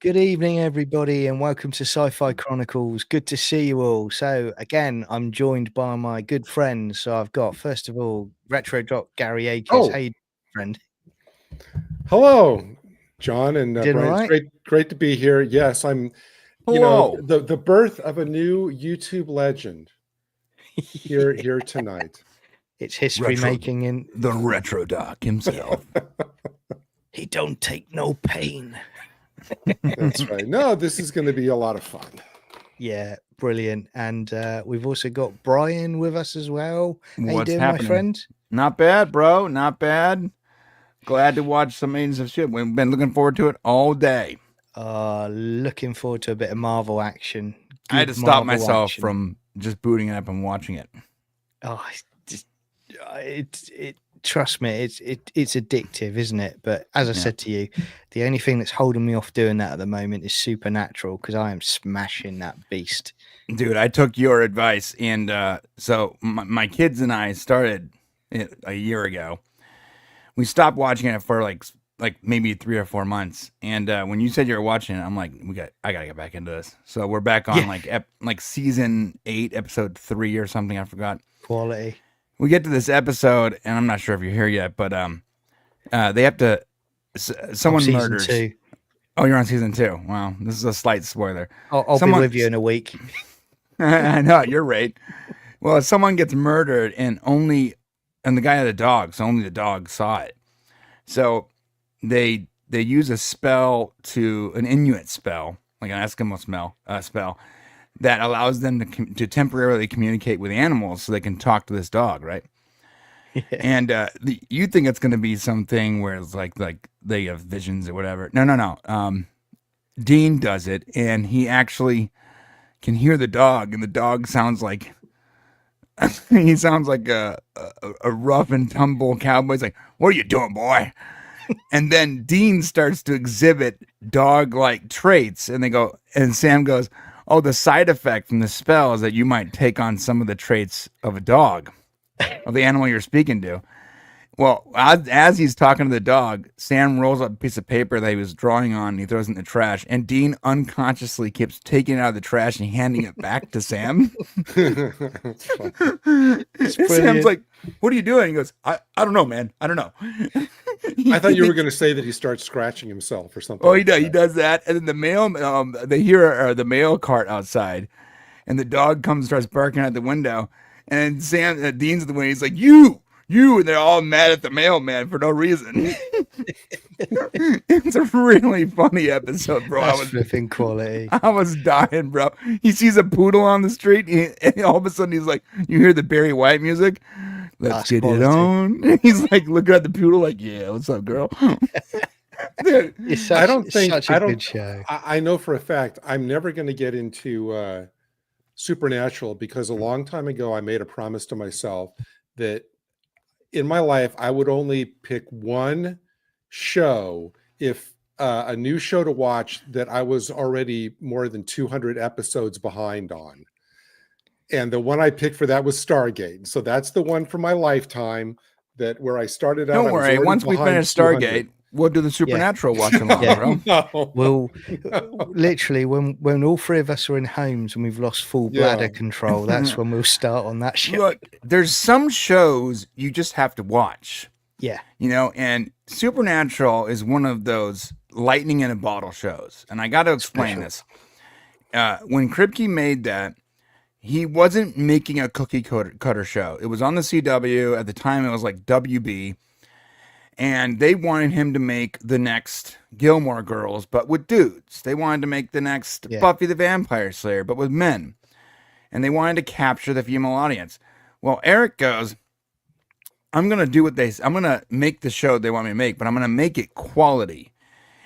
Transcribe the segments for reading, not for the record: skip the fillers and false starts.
Good evening, everybody, and welcome to Sci-Fi Chronicles. Good to see you all. So, again, I'm joined by my good friends. So, I've got, first of all, Retro Doc Gary Akers. Oh, How you doing, friend? hello, John and Doing all Brian. It's right? great to be here. Yes, I'm. Hello. The birth of a new YouTube legend here tonight. It's history making in the Retro Doc himself. He don't take no pain. That's right. No, this is going to be a lot of fun. Yeah, brilliant. And we've also got Brian with us as well. How What's you doing, happening? my friend? Not bad, bro. Not bad. Glad to watch some Agents of S.H.I.E.L.D. We've been looking forward to it all day. Looking forward to a bit of Marvel action. I had to Good stop Marvel myself action. from just booting it up and watching it. Oh, it trust me, it's addictive, isn't it? But as I said to you, the only thing that's holding me off doing that at the moment is Supernatural, because I am smashing that beast. Dude, I took your advice, and so my kids and I started it a year ago. We stopped watching it for like maybe 3 or 4 months, and when you said you were watching it, I'm like, I gotta get back into this. So we're back on like season 8, episode 3 or something. I forgot. Quality. We get to this episode, and I'm not sure if you're here yet, but they have to. Someone murders. Season 2. Oh, you're on season 2. Wow, this is a slight spoiler. I'll be with you in a week. I know, you're right. Well, someone gets murdered, and the guy had a dog, so only the dog saw it. So they use a spell an Inuit spell, like an Eskimo spell, that allows them to temporarily communicate with animals so they can talk to this dog, right? Yeah. And you think it's going to be something where it's like they have visions or whatever. No. Dean does it, and he actually can hear the dog, and the dog sounds like he sounds like a rough and tumble cowboy. He's like, "What are you doing, boy?" And then Dean starts to exhibit dog-like traits, and Sam goes, "Oh, the side effect from the spell is that you might take on some of the traits of a dog, of the animal you're speaking to." Well, as he's talking to the dog, Sam rolls up a piece of paper that he was drawing on, and he throws it in the trash, and Dean unconsciously keeps taking it out of the trash and handing it back to Sam. Sam's like, "What are you doing?" He goes, I don't know, man. I don't know. I thought you were going to say that he starts scratching himself or something. Oh, he does that. And then the mail, they hear the mail cart outside, and the dog comes and starts barking at the window. And Dean's at the window. He's like, you, and they're all mad at the mailman for no reason. It's a really funny episode, bro. That's flipping quality. I was dying, bro. He sees a poodle on the street, and all of a sudden he's like, you hear the Barry White music? Let's get it on. He's like looking at the poodle like, yeah, what's up, girl? Dude, I don't think such a good show. I know for a fact I'm never going to get into Supernatural, because a long time ago I made a promise to myself that in my life I would only pick one show if a new show to watch that I was already more than 200 episodes behind on. And the one I picked for that was Stargate. So that's the one for my lifetime, that where I started out. Don't worry. Once we finish Stargate, we'll do the Supernatural watching along, bro. We'll literally, when all three of us are in homes and we've lost full bladder control, that's when we'll start on that show. Look, there's some shows you just have to watch. Yeah. And Supernatural is one of those lightning in a bottle shows. And I got to explain this. When Kripke made that, he wasn't making a cookie cutter show. It was on the CW. At the time, it was like WB. And they wanted him to make the next Gilmore Girls, but with dudes. They wanted to make the next Buffy the Vampire Slayer, but with men. And they wanted to capture the female audience. Well, Eric goes, I'm going to make the show they want me to make, but I'm going to make it quality.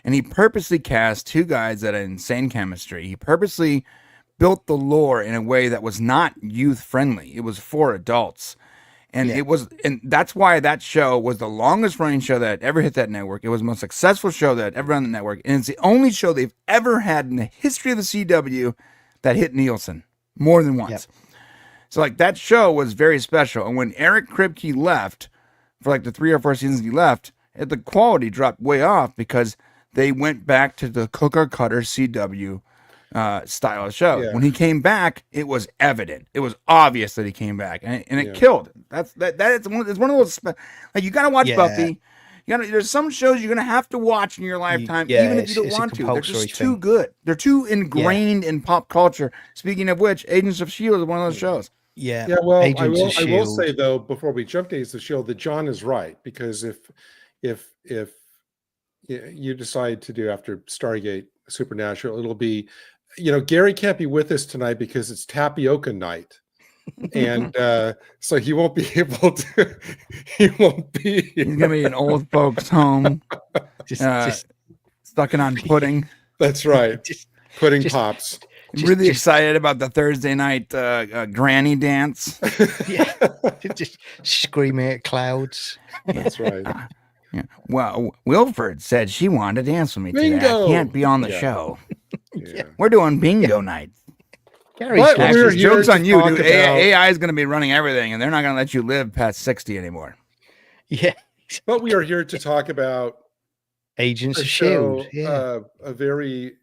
And he purposely cast two guys that had insane chemistry. He purposely built the lore in a way that was not youth friendly. It was for adults. And and that's why that show was the longest running show that ever hit that network. It was the most successful show that ever on the network. And it's the only show they've ever had in the history of the CW that hit Nielsen more than once. Yep. So like that show was very special. And when Eric Kripke left for like the 3 or 4 seasons he left, the quality dropped way off because they went back to the cooker cutter CW style of show. Yeah. When he came back, it was evident. It was obvious that he came back, and it Yeah. killed. It's one of those like you got to watch Yeah. Buffy. There's some shows you're gonna have to watch in your lifetime, even if you don't it's a want to. They're compulsory just too thing. good. They're too ingrained in pop culture. Speaking of which, Agents of S.H.I.E.L.D. is one of those shows. Yeah. Yeah, well, Agents of I will S.H.I.E.L.D. say though, before we jump to Agents of S.H.I.E.L.D., that John is right, because if you decide to do after Stargate Supernatural, it'll be, Gary can't be with us tonight because it's tapioca night. And so he won't be able to. He won't be. He's gonna be an old folks' home, just sucking on pudding. That's right. just Pudding just- pops. Really excited about the Thursday night granny dance. just screaming at clouds. That's right. Yeah. Well, Wilford said she wanted to dance with me today. Bingo! I can't be on the Yeah. show. Yeah. We're doing bingo night. Gary's But got- we're Actually, here joke's to on you, talk dude. about- AI is going to be running everything, and they're not going to let you live past 60 anymore. yeah. But we are here to talk about Agents a of show, S.H.I.E.L.D. Yeah. a very,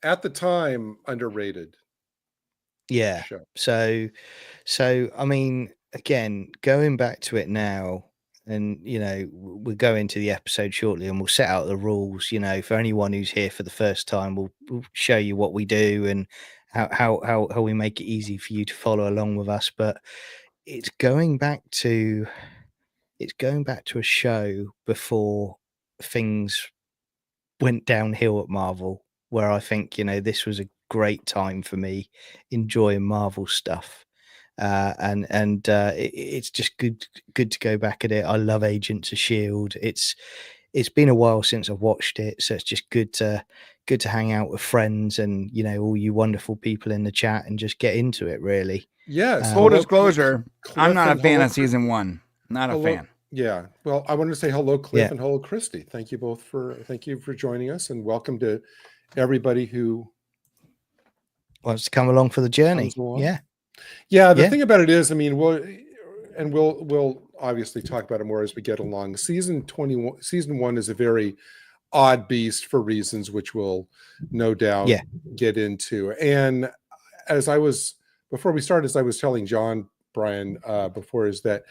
at the time, underrated Yeah. show. So I mean, again, going back to it now, and we'll go into the episode shortly, and we'll set out the rules. For anyone who's here for the first time, we'll show you what we do and how we make it easy for you to follow along with us. But it's going back to a show before things went downhill at Marvel, where I think this was a great time for me enjoying Marvel stuff. It's just good to go back at it. I love Agents of S.H.I.E.L.D. It's been a while since I've watched it, so it's just good to hang out with friends and all you wonderful people in the chat and just get into it, really. Yes. Full disclosure, I'm not a and fan hello, of season 1. Not a hello- fan. Yeah. Well, I wanted to say hello, Cliff, Yeah. and hello, Christy. Thank you for joining us, and welcome to everybody who Wants to come along for the journey. comes along. Yeah. Yeah, the Yeah. thing about it is, I mean, we'll obviously talk about it more as we get along. Season 1 is a very odd beast for reasons which we'll no doubt Yeah. get into. And before we started, as I was telling John Brian before, is that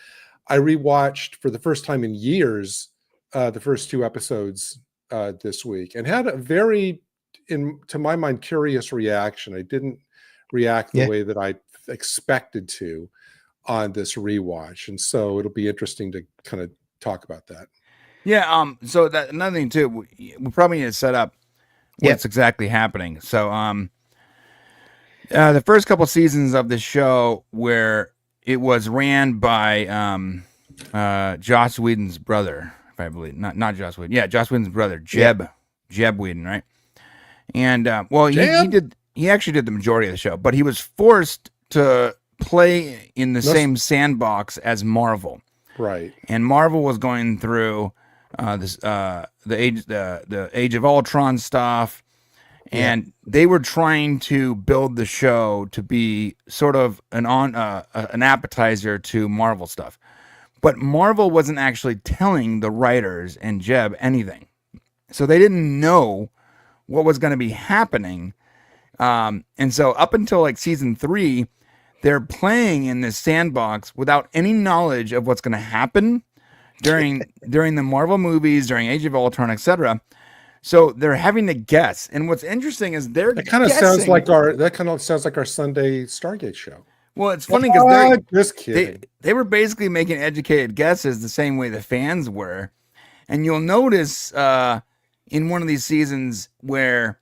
I rewatched for the first time in years the first 2 episodes this week, and had a very, to my mind, curious reaction. I didn't react the Yeah. way that I expected to on this rewatch, and so it'll be interesting to kind of talk about that. Yeah. So that another thing too, we probably need to set up what's exactly happening. So the first couple seasons of the show, where it was ran by Joss Whedon's brother, if I believe, not Joss Whedon. Yeah, Joss Whedon's brother, Jeb Whedon, right? And he actually did the majority of the show, but he was forced to play in the same sandbox as Marvel. Right. And Marvel was going through the Age of Ultron stuff, and they were trying to build the show to be sort of an appetizer to Marvel stuff. But Marvel wasn't actually telling the writers and Jeb anything, so they didn't know what was going to be happening. And so up until like season 3, they're playing in this sandbox without any knowledge of what's going to happen during the Marvel movies, during Age of Ultron, etc. So they're having to guess. And what's interesting is That kind of sounds like our Sunday Stargate show. Well, it's funny because just kidding. they were basically making educated guesses the same way the fans were. And you'll notice in one of these seasons where,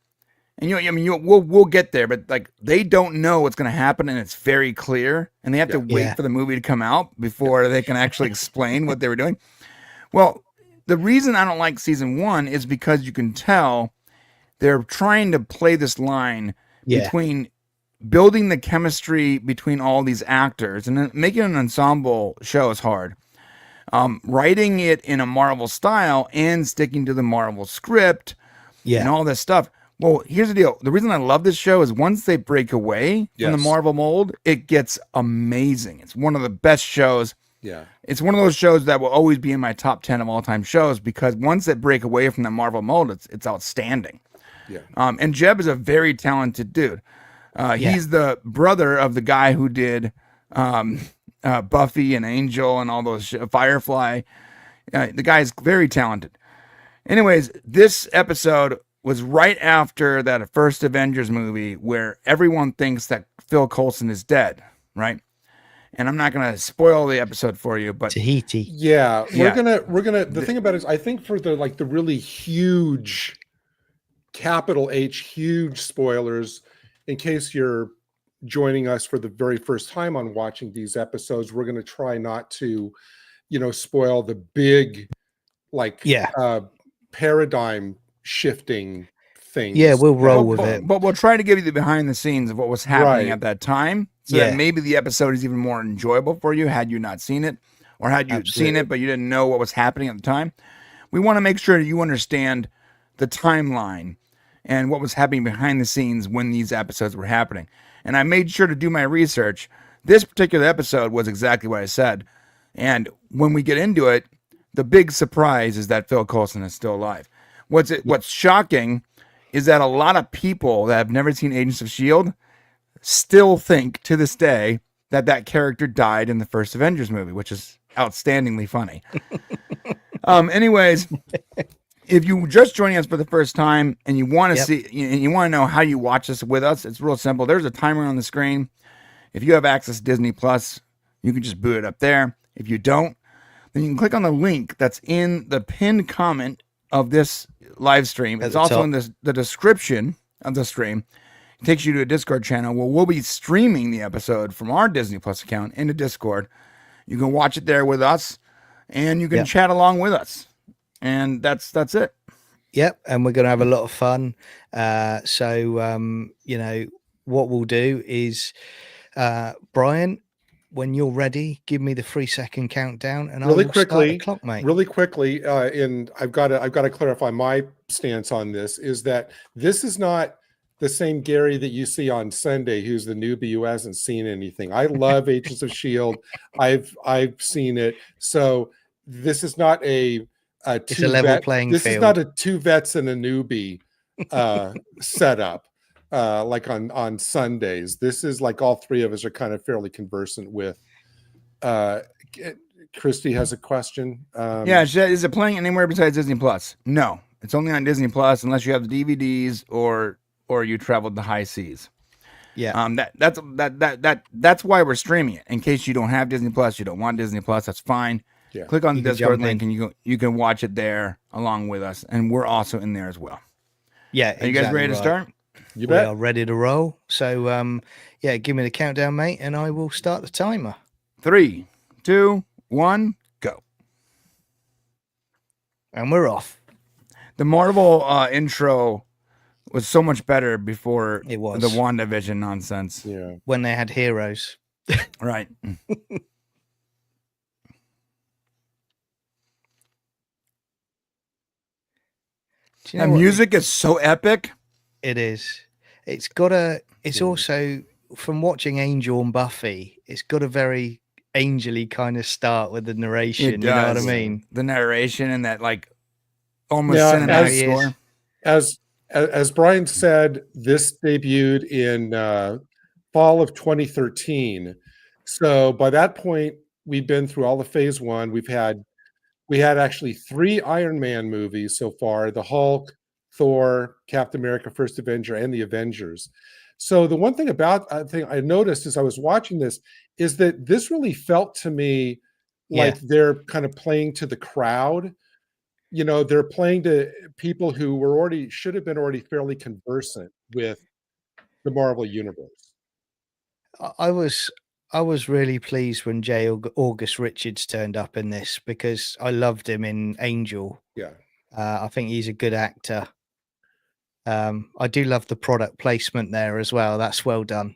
and we'll get there, but like they don't know what's going to happen, and it's very clear, and they have to wait for the movie to come out before they can actually explain what they were doing. Well, the reason I don't like season 1 is because you can tell they're trying to play this line between building the chemistry between all these actors, and then making an ensemble show is hard. Writing it in a Marvel style and sticking to the Marvel script and all this stuff. Well, here's the deal. The reason I love this show is once they break away from the Marvel mold, it gets amazing. It's one of the best shows Yeah. It's one of those shows that will always be in my top 10 of all time shows, because once it break away from the Marvel mold, it's outstanding. Yeah. And Jeb is a very talented dude. He's the brother of the guy who did Buffy and Angel and all those Firefly. The guy is very talented. Anyways, this episode was right after that first Avengers movie where everyone thinks that Phil Coulson is dead, right? And I'm not gonna spoil the episode for you, but Tahiti. Yeah, Yeah. we're gonna. The thing about it is, I think for the really huge, capital H, huge spoilers, in case you're joining us for the very first time on watching these episodes, we're gonna try not to, spoil the big, paradigm shifting things. Yeah, we'll roll with it. But we'll try to give you the behind the scenes of what was happening Right. at that time, so that maybe the episode is even more enjoyable for you had you not seen it, or had you seen it but you didn't know what was happening at the time. We want to make sure you understand the timeline and what was happening behind the scenes when these episodes were happening. And I made sure to do my research. This particular episode was exactly what I said. And when we get into it, the big surprise is that Phil Coulson is still alive. What's shocking is that a lot of people that have never seen Agents of S.H.I.E.L.D. still think to this day that character died in the first Avengers movie, which is outstandingly funny. Anyways, if you just joining us for the first time and you want to see, you want to know how you watch this with us, it's real simple. There's a timer on the screen. If you have access to Disney Plus, you can just boot it up there. If you don't, then you can click on the link that's in the pinned comment of this live stream. It's also in the description of the stream. It takes you to a Discord channel where we'll be streaming the episode from our Disney Plus account into Discord. You can watch it there with us, and you can chat along with us. And that's it. Yep, and we're going to have a lot of fun. So what we'll do is, Brian, when you're ready, give me the 3-second countdown, and Really I will quickly, start the clock, mate. Really quickly, and I've got to clarify my stance on this, is that this is not the same Gary that you see on Sunday, who's the newbie who hasn't seen anything. I love Agents of S.H.I.E.L.D. I've seen it. So this is not it's a level playing field. This is not a two vets and a newbie setup. Like on Sundays. This is like all three of us are kind of fairly conversant with. Christy has a question. Is it playing anywhere besides Disney Plus? No, it's only on Disney Plus unless you have the DVDs or you traveled the high seas. Yeah. That's why we're streaming it. In case you don't have Disney Plus, you don't want Disney Plus, that's fine. Yeah. Click on the Discord link and you can watch it there along with us, and we're also in there as well. Yeah. Are you guys ready to start? You bet. We are ready to roll. So, give me the countdown, mate, and I will start the timer. 3, 2, 1, go. And we're off. The Marvel intro was so much better before It was. the WandaVision nonsense. Yeah. When they had heroes. Right. The music is so epic. It is. It's also, from watching Angel and Buffy, it's got a very angel-y kind of start with the narration. You know what I mean? The narration and that almost cinematic score. As Brian said, this debuted in fall of 2013. So by that point, we've been through all the phase one. We had actually 3 Iron Man movies so far: the Hulk, Thor, Captain America, First Avenger, and the Avengers. So the one thing I noticed as I was watching this is that this really felt to me like they're kind of playing to the crowd. They're playing to people who should have been already fairly conversant with the Marvel universe. I was really pleased when J. August Richards turned up in this, because I loved him in Angel. Yeah. I think he's a good actor. I do love the product placement there as well. That's well done.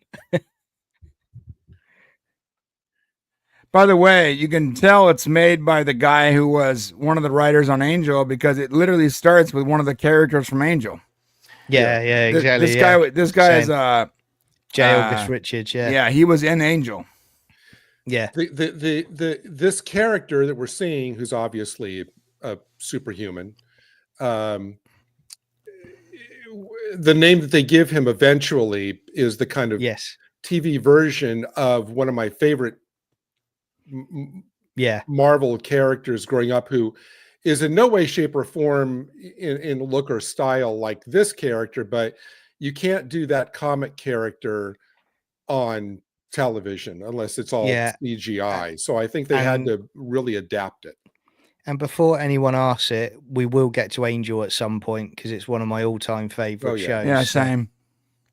By the way, you can tell it's made by the guy who was one of the writers on Angel, because it literally starts with one of the characters from Angel. Yeah, exactly. This guy is J. August Richards. Yeah, he was in Angel. Yeah. This character that we're seeing, who's obviously a superhuman, the name that they give him eventually is the kind of Yes. TV version of one of my favorite Yeah. Marvel characters growing up, who is in no way, shape, or form in look or style like this character, but you can't do that comic character on television unless it's all Yeah. CGI. So I think they had to really adapt it. And before anyone asks it, we will get to Angel at some point because it's one of my all-time favorite shows. Yeah, same.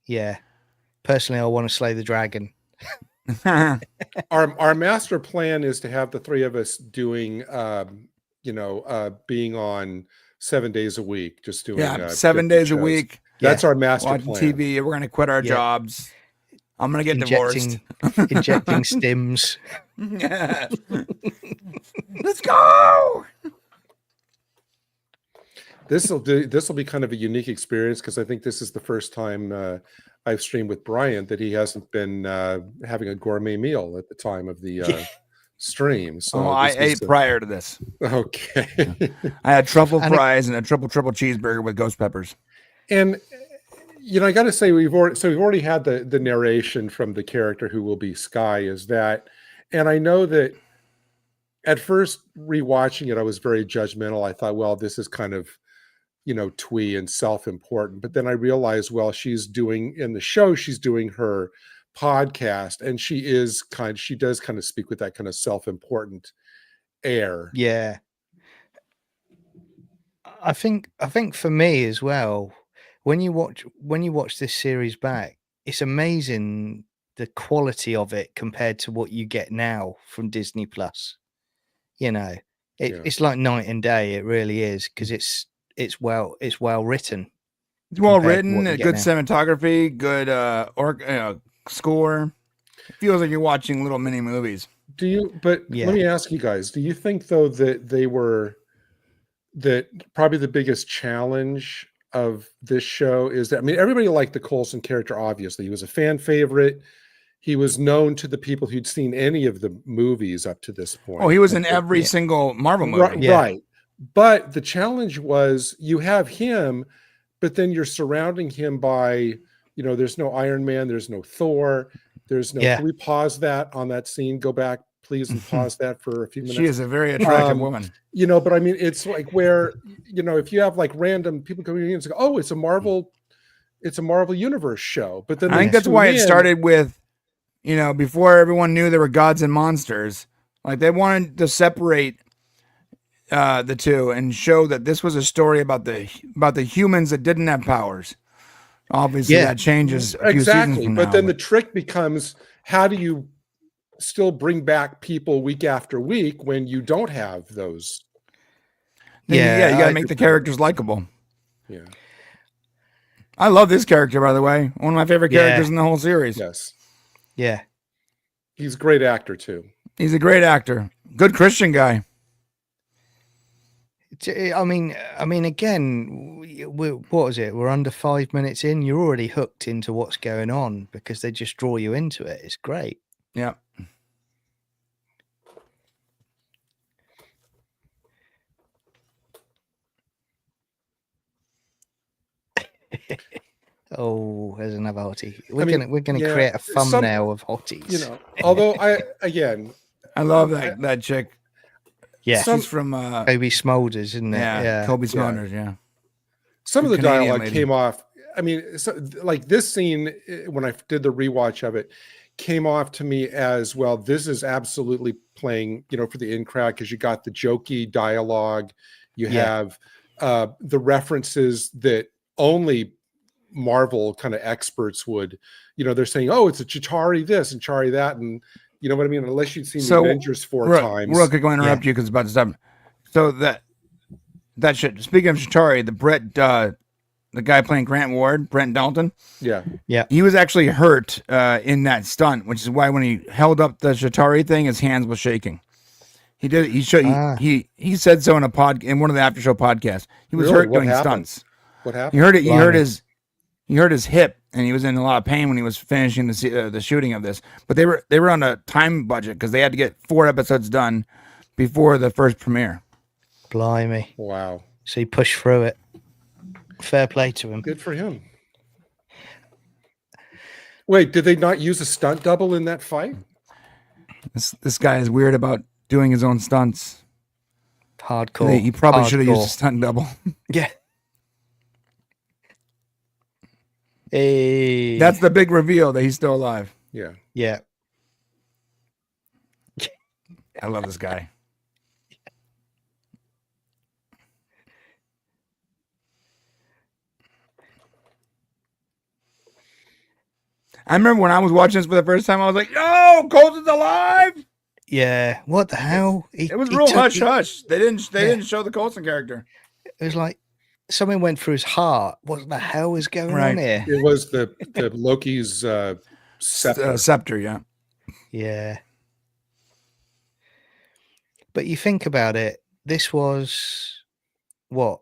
Yeah. Personally, I want to slay the dragon. Our master plan is to have the three of us doing, being on 7 days a week, just doing 7 days a week. That's our master watching plan. TV. We're gonna quit our jobs. I'm gonna get divorced. Injecting stims. Let's go. This will be kind of a unique experience because I think this is the first time I've streamed with Brian that he hasn't been having a gourmet meal at the time of the stream. So I ate prior to this. Okay. I had truffle fries and a triple cheeseburger with ghost peppers. And I got to say we've already had the narration from the character who will be Skye is that, and I know that at first rewatching it I was very judgmental. I thought, well, this is kind of twee and self-important, but then I realized, well, she's doing in the show, she's doing her podcast, and she does kind of speak with that kind of self-important air. Yeah. I think for me as well, when you watch this series back, it's amazing the quality of it compared to what you get now from Disney Plus. It's like night and day. It really is, because it's well written. It's well written, good cinematography, good score. It feels like you're watching little mini movies. Let me ask you guys, do you think though that probably the biggest challenge of this show is that, everybody liked the Coulson character, obviously. He was a fan favorite. He was known to the people who'd seen any of the movies up to this point. Oh, he was in every single Marvel movie. Right. But the challenge was you have him, but then you're surrounding him by, there's no Iron Man, there's no Thor, there's no. Can we pause that on that scene? Go back, please, and pause that for a few minutes. She is a very attractive woman. But it's like where, if you have like random people coming in and say, oh, it's a Marvel Universe show. But then I think that's why it started with, before everyone knew there were gods and monsters, like they wanted to separate the two and show that this was a story about the humans that didn't have powers. Obviously, that changes a few seasons from now. But then the trick becomes, how do you still bring back people week after week when you don't have those? You got to make the characters likable. Yeah, I love this character, by the way. One of my favorite characters in the whole series. Yes. Yeah, he's a great actor too. He's a great actor. Good Christian guy. Again, what was it? We're under 5 minutes in. You're already hooked into what's going on because they just draw you into it. It's great. Yeah. Oh, there's another hottie. We're gonna create a thumbnail of hotties. Although I love that chick. Yeah, she's from Kobe Smulders, isn't it? Yeah, Kobe Smulders. Yeah. Some of the dialogue came off. Like this scene when I did the rewatch of it, came off to me as, well, this is absolutely playing, for the in crowd, because you got the jokey dialogue, you have the references that only Marvel kind of experts would, they're saying, oh, it's a Chitauri this and Chitauri that, and you know what I mean? Unless you'd seen the Avengers four times. Real quick, going to interrupt you because it's about to stop. So that shit. Speaking of Chitauri, the guy playing Grant Ward, Brent Dalton. Yeah. He was actually hurt in that stunt, which is why when he held up the Chitauri thing, his hands was shaking. He did. He said so in one of the after show podcasts. He was hurt doing stunts. What happened? He hurt his hip and he was in a lot of pain when he was finishing the shooting of this. But they were on a time budget because they had to get 4 episodes done before the first premiere. Blimey. Wow. So he pushed through it. Fair play to him. Good for him. Wait, did they not use a stunt double in that fight? This guy is weird about doing his own stunts. Hardcore. He probably should have used a stunt double. Yeah. Hey. That's the big reveal that he's still alive. Yeah. Yeah. I love this guy. I remember when I was watching this for the first time, I was like, "Yo, Coulson's alive!" Yeah. What the hell? It was real hush hush. They didn't show the Coulson character. It was like something went through his heart. What the hell is going on here? It was the Loki's scepter. Scepter, yeah. Yeah. But you think about it, this was what?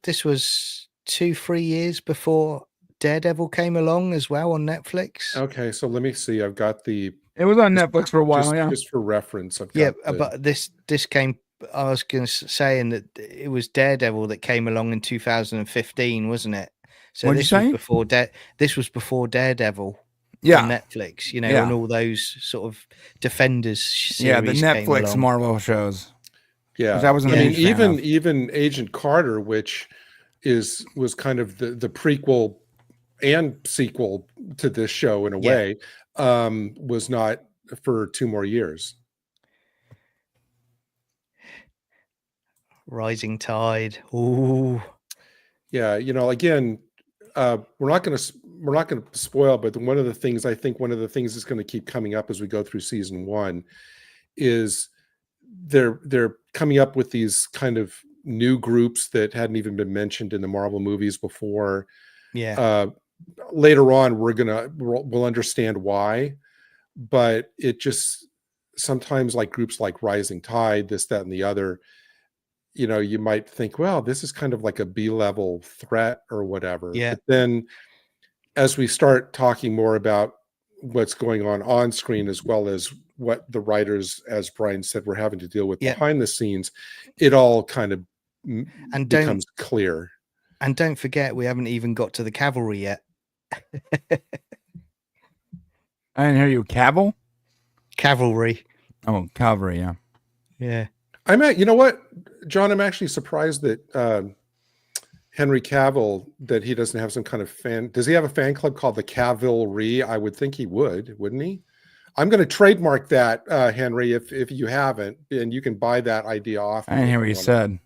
This was 2-3 years before Daredevil came along as well on Netflix. Okay, so let me see. I've got the. It was on Netflix for a while, just for reference. I've got but this came. I was going to saying that it was Daredevil that came along in 2015, wasn't it? So What'd this you was say? before this was before Daredevil. Yeah. On Netflix, you know, Yeah. and all those sort of Defenders series. Yeah, the came Netflix along. Marvel shows. Yeah, Which I wasn't a mean, huge fan of. even Agent Carter, which was kind of the prequel and sequel to this show in a way, was not for 2 more years. Rising Tide. Ooh. Yeah, you know, again, we're not going to spoil, but one of the things that's going to keep coming up as we go through season 1 is they're coming up with these kind of new groups that hadn't even been mentioned in the Marvel movies before. Yeah. Later on, we'll understand why, but it just sometimes, like groups like Rising Tide, this, that, and the other, you know, you might think, well, this is kind of like a B-level threat or whatever. Yeah. But then as we start talking more about what's going on screen, as well as what the writers, as Brian said, were having to deal with behind the scenes, it all kind of becomes clear. And don't forget, we haven't even got to the cavalry yet. I didn't hear you. Cavalry. Oh, cavalry, yeah. Yeah. You know what, John, I'm actually surprised that Henry Cavill, that he doesn't have some kind of does he have a fan club called the Cavalry? I would think he would, wouldn't he? I'm going to trademark that, Henry, if you haven't, and you can buy that idea off. I didn't hear what you said.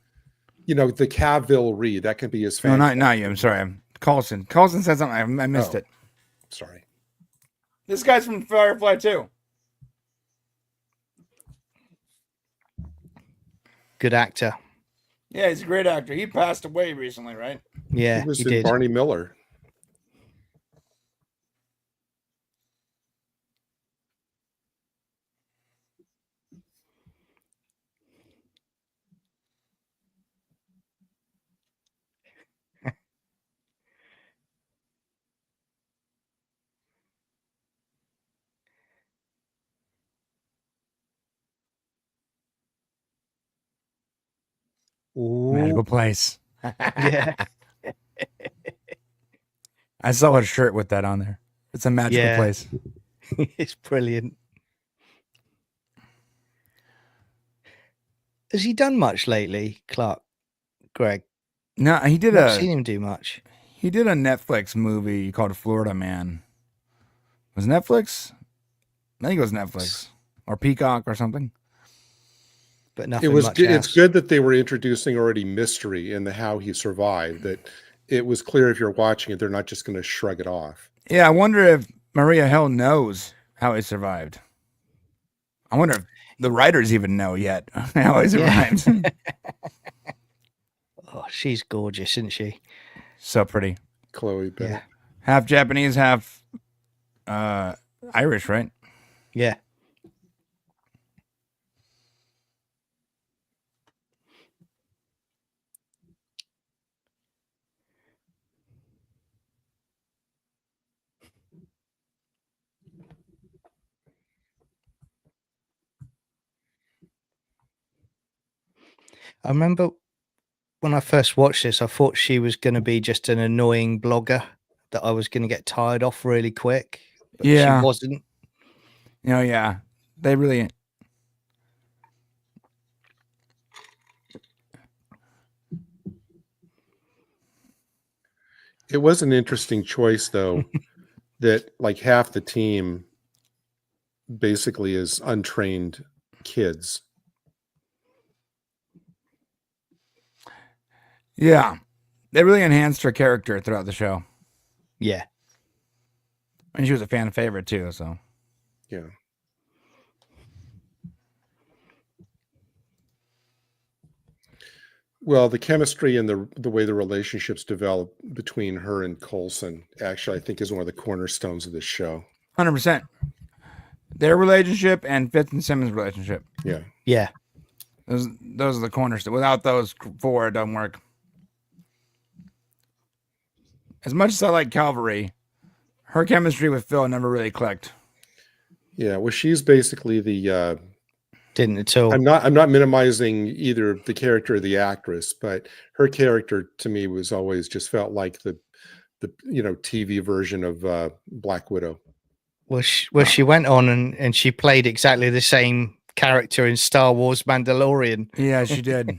You know, the Cavalry, that can be his fan. No, not you. I'm sorry. Coulson. Coulson said something. I missed it. Sorry. This guy's from Firefly too. Good actor. Yeah, he's a great actor. He passed away recently, right? Yeah, he was in did. Barney Miller. Ooh. Magical place. Yeah. I saw a shirt with that on there. It's a magical place. It's brilliant. Has he done much lately, Greg? No, he did I've seen him do much. He did a Netflix movie called Florida Man. Was it Netflix? I think it was Netflix or Peacock or something. But nothing. It's good that they were introducing already mystery in the how he survived. That it was clear if you're watching it, they're not just going to shrug it off. Yeah, I wonder if Maria Hill knows how he survived. I wonder if the writers even know yet how he survived. Oh, she's gorgeous, isn't she? So pretty. Chloe Bennett. Yeah. Half Japanese, half Irish, right? Yeah. I remember when I first watched this, I thought she was going to be just an annoying blogger that I was going to get tired of really quick, but she Yeah. wasn't. Yeah. They really. It was an interesting choice, though, that like half the team basically is untrained kids. Yeah. They really enhanced her character throughout the show. Yeah. And she was a fan favorite too, so. Yeah. Well, the chemistry and the way the relationships develop between her and Coulson actually, I think, is one of the cornerstones of this show. 100%. Their relationship and Fitz and Simmons' relationship. Yeah. Yeah. Those are the cornerstones. Without those four, it doesn't work. As much as I like Calvary, her chemistry with Phil never really clicked. Yeah. Well, she's basically the Didn't at all. I'm not minimizing either the character or the actress, but her character to me was always just felt like the TV version of Black Widow. Well, she went on and she played exactly the same character in Star Wars Mandalorian. Yeah, she did.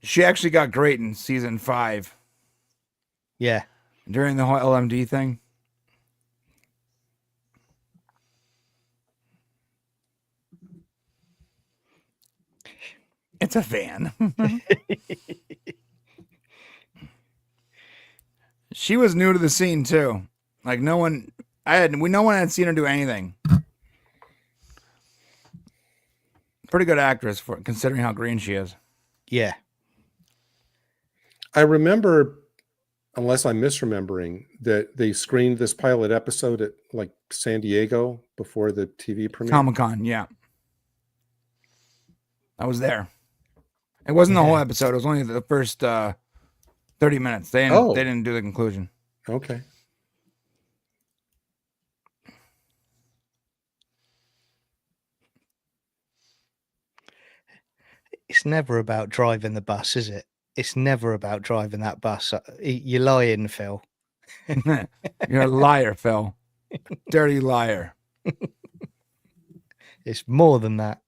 She actually got great in season 5 Yeah. during the whole LMD thing. It's a fan. She was new to the scene too. Like no one had seen her do anything. Pretty good actress for considering how green she is. Yeah. I remember, unless I'm misremembering, that they screened this pilot episode at like San Diego before the TV premiere. Comic-Con, yeah. I was there. It wasn't the whole episode. It was only the first 30 minutes. They didn't do the conclusion. Okay. It's never about driving the bus, is it? It's never about driving that bus. You're lying, Phil. You're a liar, Phil. Dirty liar. It's more than that.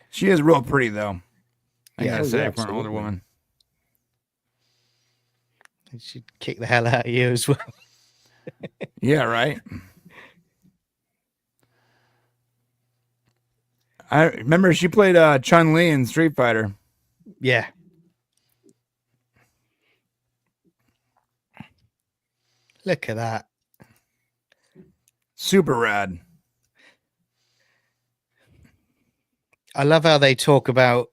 She is real pretty, though. I gotta say, for an absolutely. older woman. She'd kick the hell out of you as well. Yeah, right. I remember she played Chun-Li in Street Fighter. Yeah. Look at that. Super rad. I love how they talk about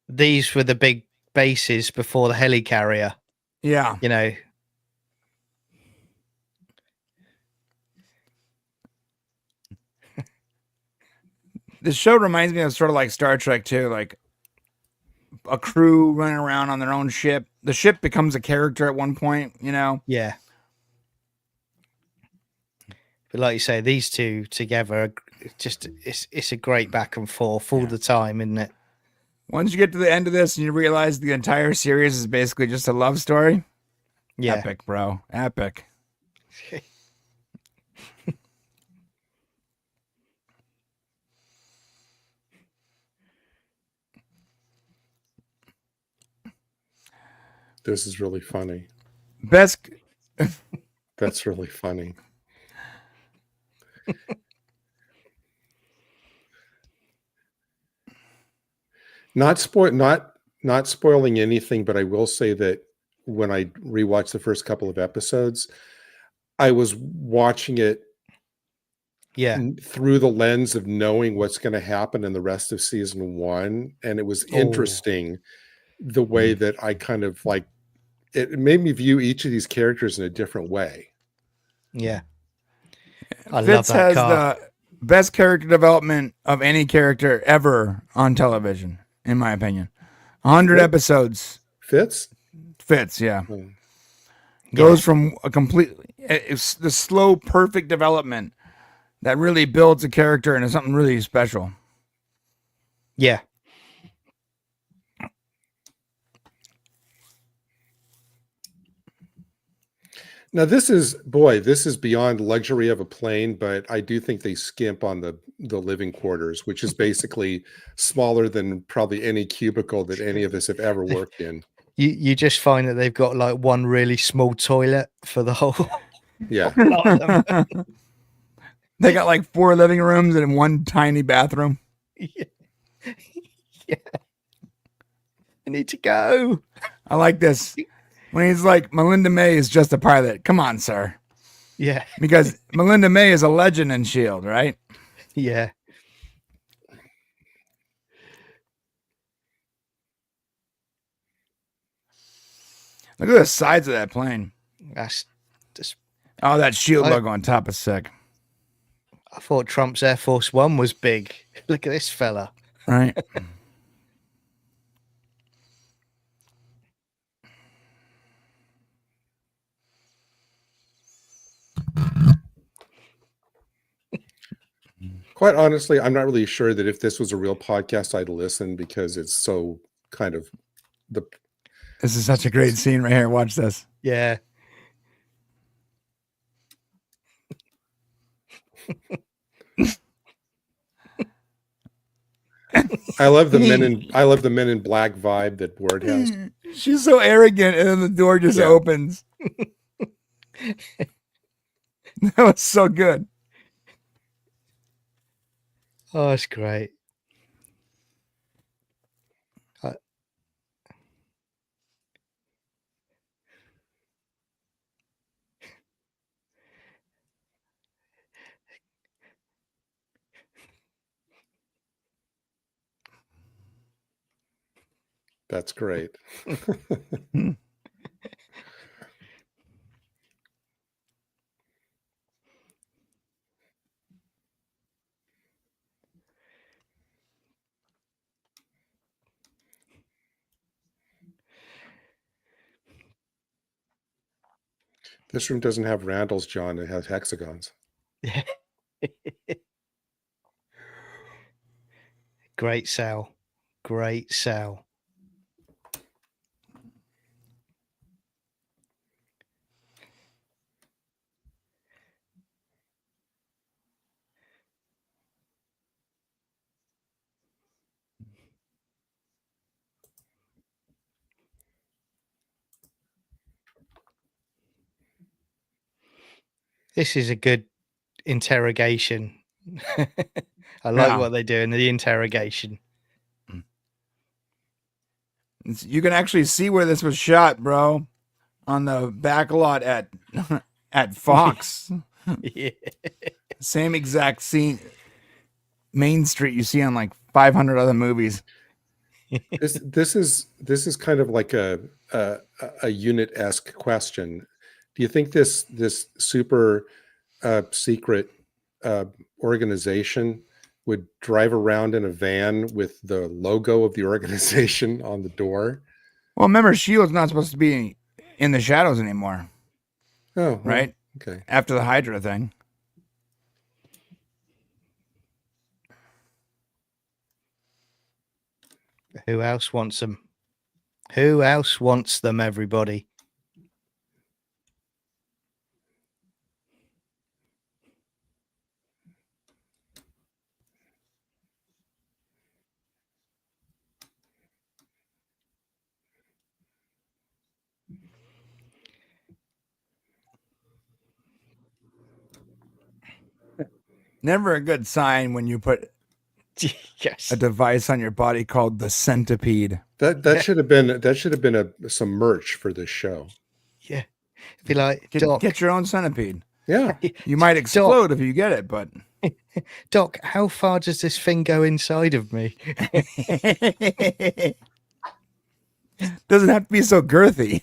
these were the big bases before the helicarrier. Yeah. You know. This show reminds me of sort of like Star Trek too, like a crew running around on their own ship. The ship becomes a character at one point, you know? Yeah. But like you say, these two together, it's a great back and forth all the time, isn't it? Once you get to the end of this and you realize the entire series is basically just a love story. Yeah. Epic, bro. Epic. This is really funny. Best. That's really funny. Not spoiling anything, but I will say that when I rewatched the first couple of episodes, I was watching it through the lens of knowing what's going to happen in the rest of season 1, and it was interesting the way that I kind of like it made me view each of these characters in a different way. Yeah. I Fitz love that has the best character development of any character ever on television, in my opinion. 100 episodes. Fitz, yeah. Goes from a completely, it's the slow, perfect development that really builds a character into something really special. Yeah. Now this is beyond luxury of a plane, but I do think they skimp on the living quarters, which is basically smaller than probably any cubicle that any of us have ever worked in. You just find that they've got like one really small toilet for the whole Yeah. lot of them. They got like 4 living rooms and 1 tiny bathroom. Yeah. Yeah. I need to go. I like this. When he's like, Melinda May is just a pilot. Come on, sir. Yeah. Because Melinda May is a legend in S.H.I.E.L.D., right? Yeah. Look at the sides of that plane. That's just, Oh, that S.H.I.E.L.D. I- logo on top is sick. I thought Trump's Air Force One was big. Look at this fella. Right? Quite honestly, I'm not really sure that if this was a real podcast, I'd listen because it's so kind of the. This is such a great scene right here. Watch this. Yeah. I love the men in black vibe that Ward has. She's so arrogant, and then the door just Yeah. opens. That was so good. Oh, that's great. That's great. This room doesn't have Randall's, John. It has hexagons. Great Sal. Great Sal. This is a good interrogation. I like Yeah. what they do in the interrogation. You can actually see where this was shot, bro, on the back lot at at Fox. Yeah. Same exact scene, Main Street you see on like 500 other movies. This is kind of like a unit-esque question. Do you think this super secret organization would drive around in a van with the logo of the organization on the door? Well, remember, S.H.I.E.L.D.'s not supposed to be in the shadows anymore, Oh, well, right? okay. After the Hydra thing. Who else wants them? Who else wants them, everybody? Never a good sign when you put Yes. a device on your body called the centipede. That should have been some merch for this show. Yeah. Be like, Doc. Get your own centipede. Yeah. You might explode if you get it, but Doc, how far does this thing go inside of me? doesn't have to be so girthy.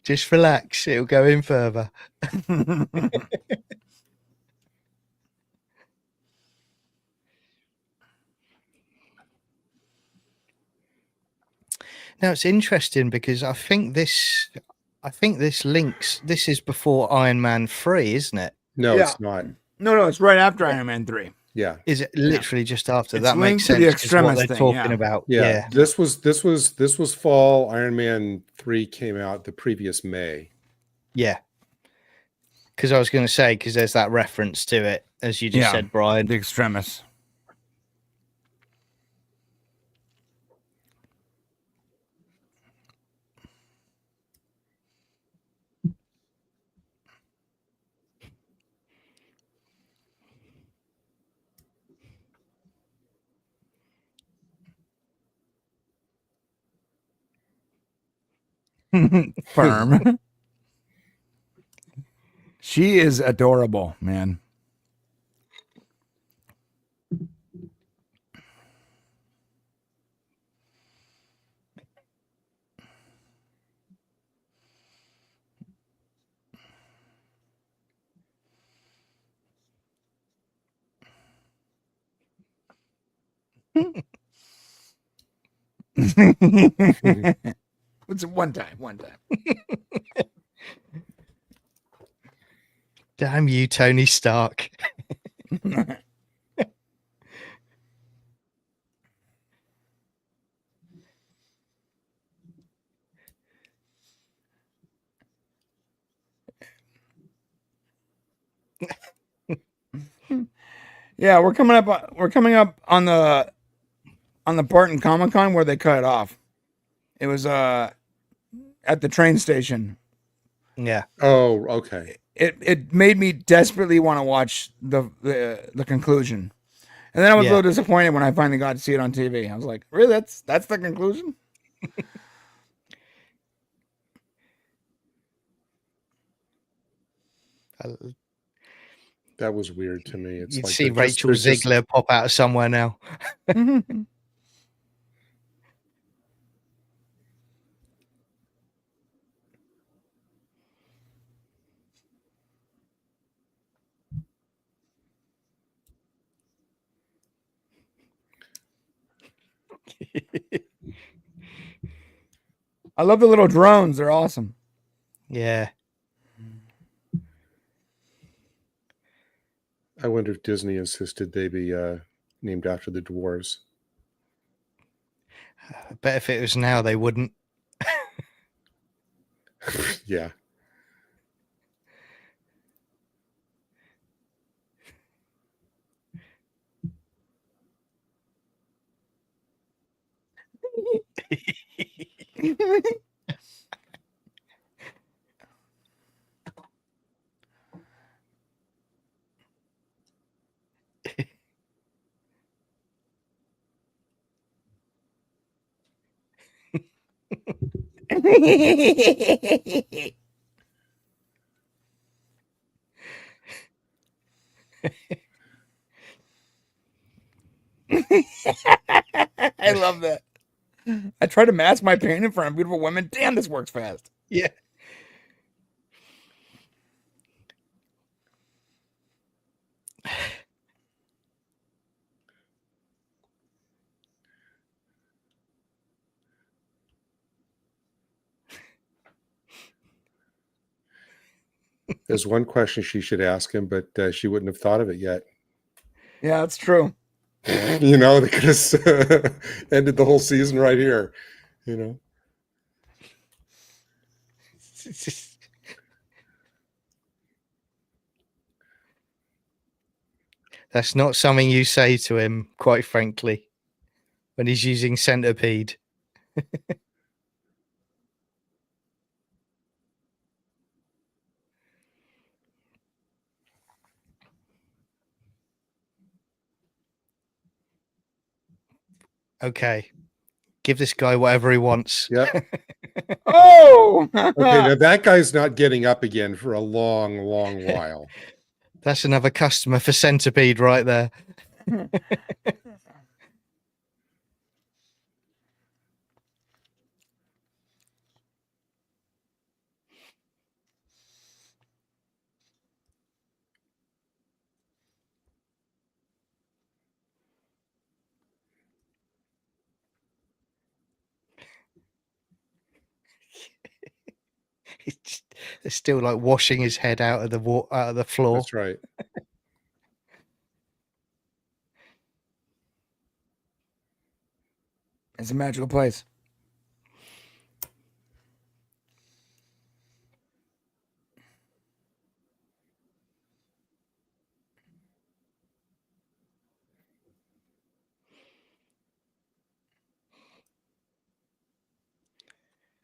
Just relax. It'll go in further. Now, it's interesting because I think this I think this links. This is before Iron Man 3, isn't it? No, Yeah. it's not. No, it's right after Iron Man 3. Yeah. Is it literally just after? It's That makes linked to the sense because what Extremis they're thing, talking yeah. about. Yeah. Yeah. This was fall. Iron Man 3 came out the previous May. Yeah. Because I was going to say, because there's that reference to it, as you just said, Brian. The Extremis. Firm. She is adorable, man. It's one time. Damn you, Tony Stark. Yeah, we're coming up. We're coming up on the part in Comic Con where they cut it off. It was at the train station. Yeah. Oh, okay. It made me desperately want to watch the conclusion, and then I was a little disappointed when I finally got to see it on TV. I was like, really? That's the conclusion? That was weird to me. It's You'd like see they're just- Rachel they're just- Ziegler pop out of somewhere now. I love the little drones. They're awesome. Yeah. I wonder if Disney insisted they be named after the dwarves. I bet if it was now, they wouldn't. Yeah. I love that. I try to mask my pain in front of beautiful women. Damn, this works fast. Yeah. There's one question she should ask him, but she wouldn't have thought of it yet. Yeah, that's true. You know, they could have ended the whole season right here. You know, That's not something you say to him, quite frankly, when he's using centipede. Okay. Give this guy whatever he wants. yep. Oh, Okay, now that guy's not getting up again for a long, long while. That's another customer for centipede right there. They're still like washing his head out of the floor. That's right. It's a magical place.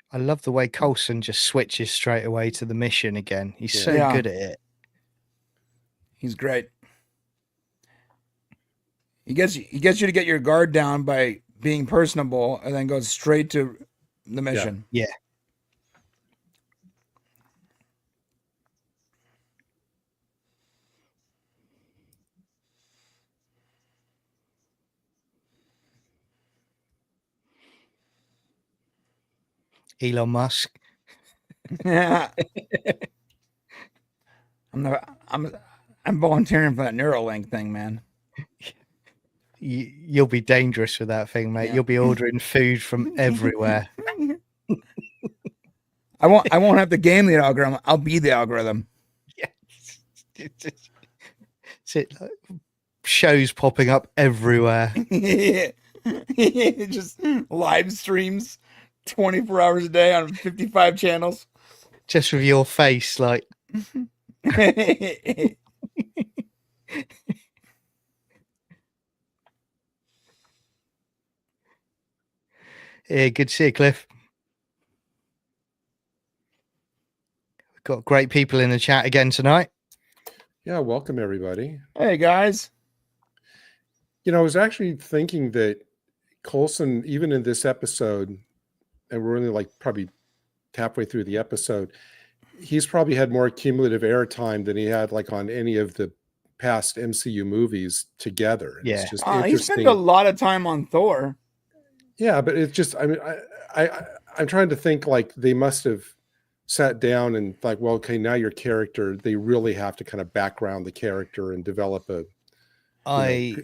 I love the way Coulson just switches straight away to the mission again. He's Yeah. so Yeah. good at it. He's great. He gets you to get your guard down by being personable, and then goes straight to the mission. Yeah. Elon Musk. Yeah. I'm volunteering for that Neuralink thing, man. You'll be dangerous with that thing, mate. Yeah. You'll be ordering food from everywhere. I won't have to game the algorithm. I'll be the algorithm. It's it, like, shows popping up everywhere. Just live streams 24 hours a day on 55 channels. Just with your face, like. Yeah, good to see you, Cliff. We've got great people in the chat again tonight. Yeah, welcome everybody. Hey guys. You know, I was actually thinking that Coulson, even in this episode, and we're only like probably halfway through the episode, he's probably had more cumulative airtime than he had like on any of the past MCU movies together. And Yeah. it's just He interesting. spent a lot of time on Thor. Yeah, but it's just, I mean, I'm trying to think like they must have sat down and like, well, okay, now your character, they really have to kind of background the character and develop a. I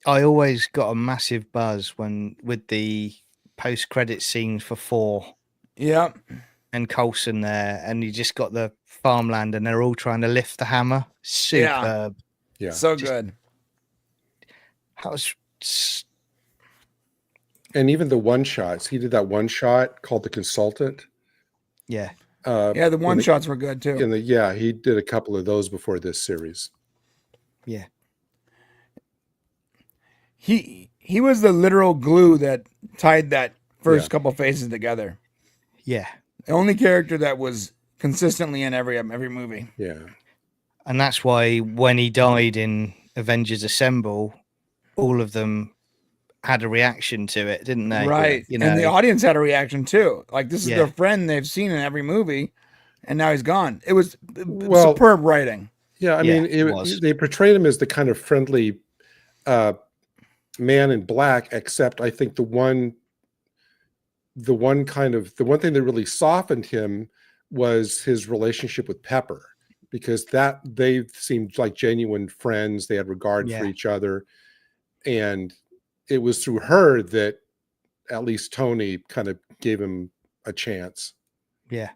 always got a massive buzz with the post-credit scene for 4 Yeah. and Coulson there, and you just got the farmland and they're all trying to lift the hammer. Superb. Yeah. So Just- good. That was And even the one shots, he did that one shot called The Consultant. yeah. Yeah, the one shots were good too. He did a couple of those before this series. Yeah. He was the literal glue that tied that first Yeah. couple phases together. Yeah. The only character that was consistently in every movie. Yeah. And that's why when he died in Avengers Assemble, all of them had a reaction to it, didn't they? Right. You know, And the audience had a reaction too. Like, this is Yeah. their friend they've seen in every movie, and now he's gone. It was Well- superb writing. Yeah. I Yeah, mean, it was. they portrayed him as the kind of friendly man in black, except I think the one thing that really softened him was his relationship with Pepper, because that they seemed like genuine friends. They had regard for Yeah. each other. And it was through her that at least Tony kind of gave him a chance. yeah.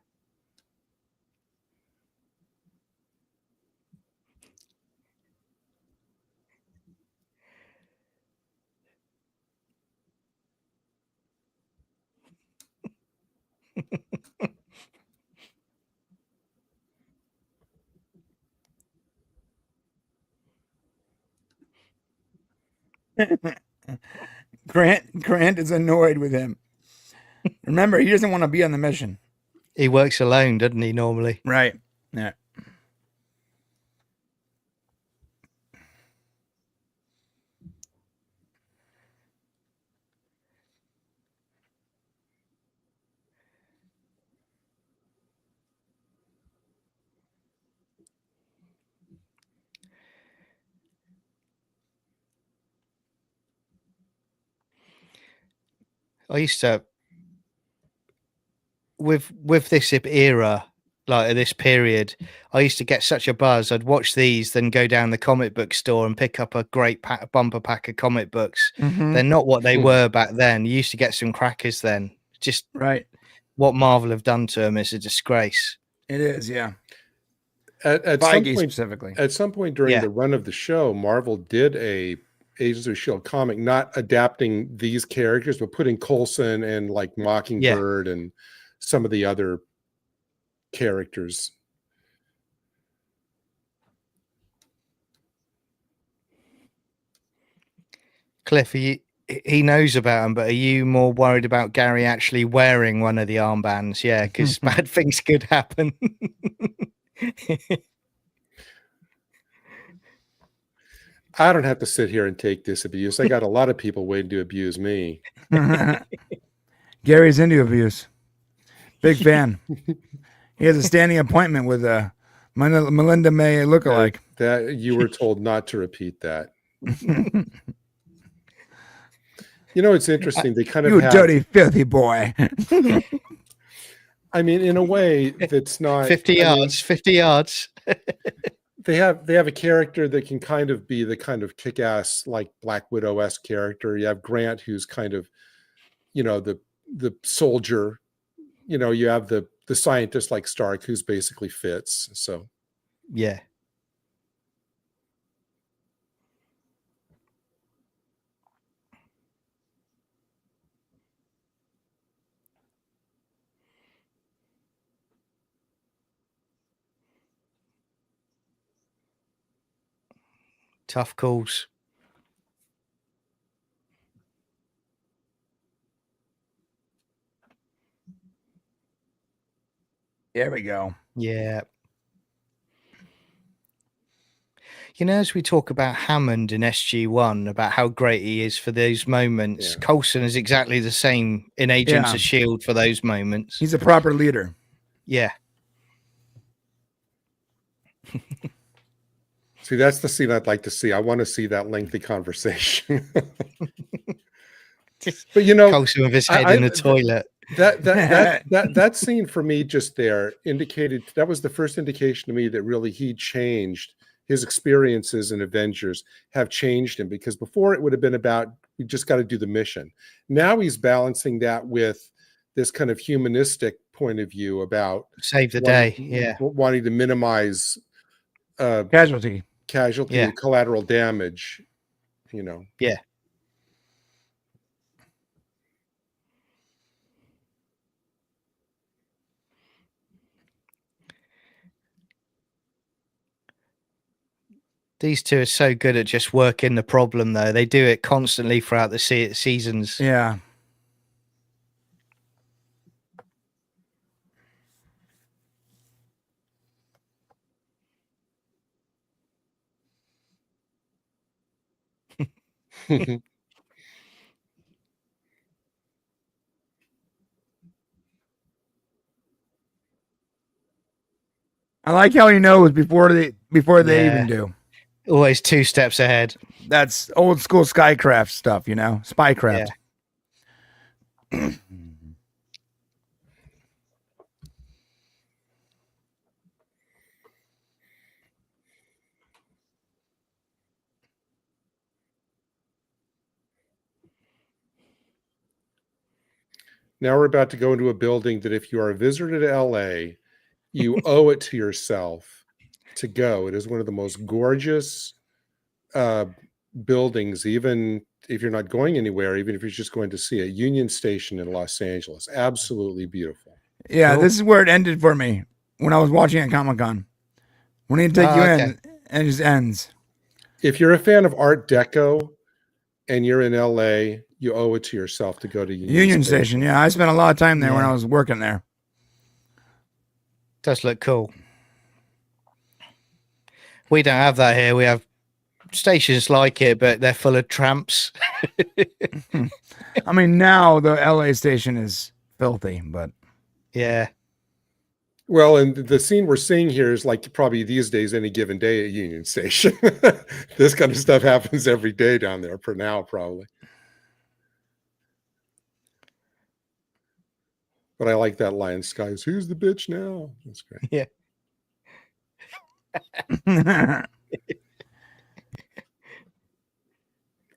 Grant is annoyed with him. Remember, he doesn't want to be on the mission. He works alone, doesn't he, normally? Right. Yeah. I used to with this era, like this period, I used to get such a buzz. I'd watch these, then go down the comic book store and pick up a great bumper pack of comic books. Mhm. They're not what they were back then. You used to get some crackers then. Just Right. what Marvel have done to him is a disgrace. It is, yeah. At some Feige point, specifically. at some point during Yeah. the run of the show, Marvel did a Agents of S.H.I.E.L.D. comic, not adapting these characters, but putting Coulson and like Mockingbird and some of the other characters. Cliff, he knows about him, but are you more worried about Gary actually wearing one of the armbands? Yeah, because bad things could happen. I don't have to sit here and take this abuse. I got a lot of people waiting to abuse me. Gary's into abuse. Big fan. He has a standing appointment with Melinda May lookalike. That you were told not to repeat that. You know, it's interesting. They kind of You dirty, filthy boy. I mean, in a way, that's not 50 yards. 50 yards. They have a character that can kind of be the kind of kick-ass like Black Widow-esque character. You have Grant, who's kind of, you know, the soldier. You know, you have the scientist like Stark, who's basically Fitz. So yeah. Tough calls. There we go. Yeah. You know, as we talk about Hammond in SG1, about how great he is for those moments, Coulson is exactly the same in Agents of S.H.I.E.L.D. for those moments. He's a proper leader. Yeah. See, that's the scene I'd like to see. I want to see that lengthy conversation. But you know, Coulson with his head in the toilet. That scene for me just there indicated, that was the first indication to me that really he changed. His experiences in Avengers have changed him, because before it would have been about, we just got to do the mission. Now he's balancing that with this kind of humanistic point of view about save the day, wanting to minimize casualty, collateral damage, you know. Yeah. These two are so good at just working the problem, though. They do it constantly throughout the seasons. Yeah. I like how he knows before they even do. Always 2 steps ahead. That's old school Skycraft stuff, you know, spycraft. Yeah. Now we're about to go into a building that if you are a visitor to LA, you owe it to yourself to go. It is one of the most gorgeous buildings, even if you're not going anywhere, even if you're just going to see a Union Station in Los Angeles. Absolutely beautiful. Yeah, this is where it ended for me when I was watching at Comic-Con. When he take you in, and it just ends. If you're a fan of Art Deco and you're in LA, you owe it to yourself to go to Union Station. Yeah, I spent a lot of time there when I was working there. Does look cool. We don't have that here. We have stations like it, but they're full of tramps. I mean, now the LA station is filthy, but yeah. Well, and the scene we're seeing here is like probably these days, any given day at Union Station. This kind of stuff happens every day down there for now, probably. But I like that line, Skye's, who's the bitch now? That's great. Yeah.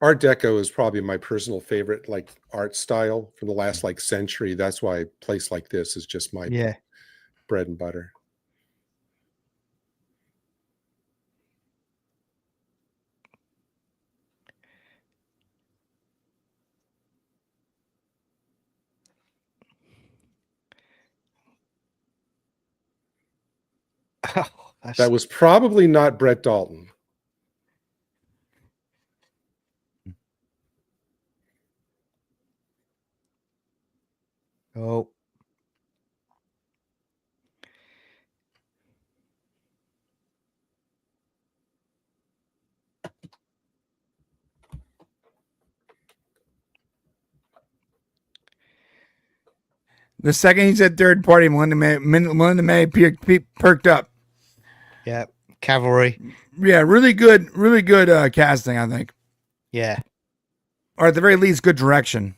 Art Deco is probably my personal favorite, like art style from the last like century. That's why a place like this is just my Yeah. bread and butter. Oh, that's, That was probably not Brett Dalton. oh, The second he said third party, Melinda May perked up. yeah. Cavalry. Yeah, really good casting, I think. Yeah. Or at the very least, good direction.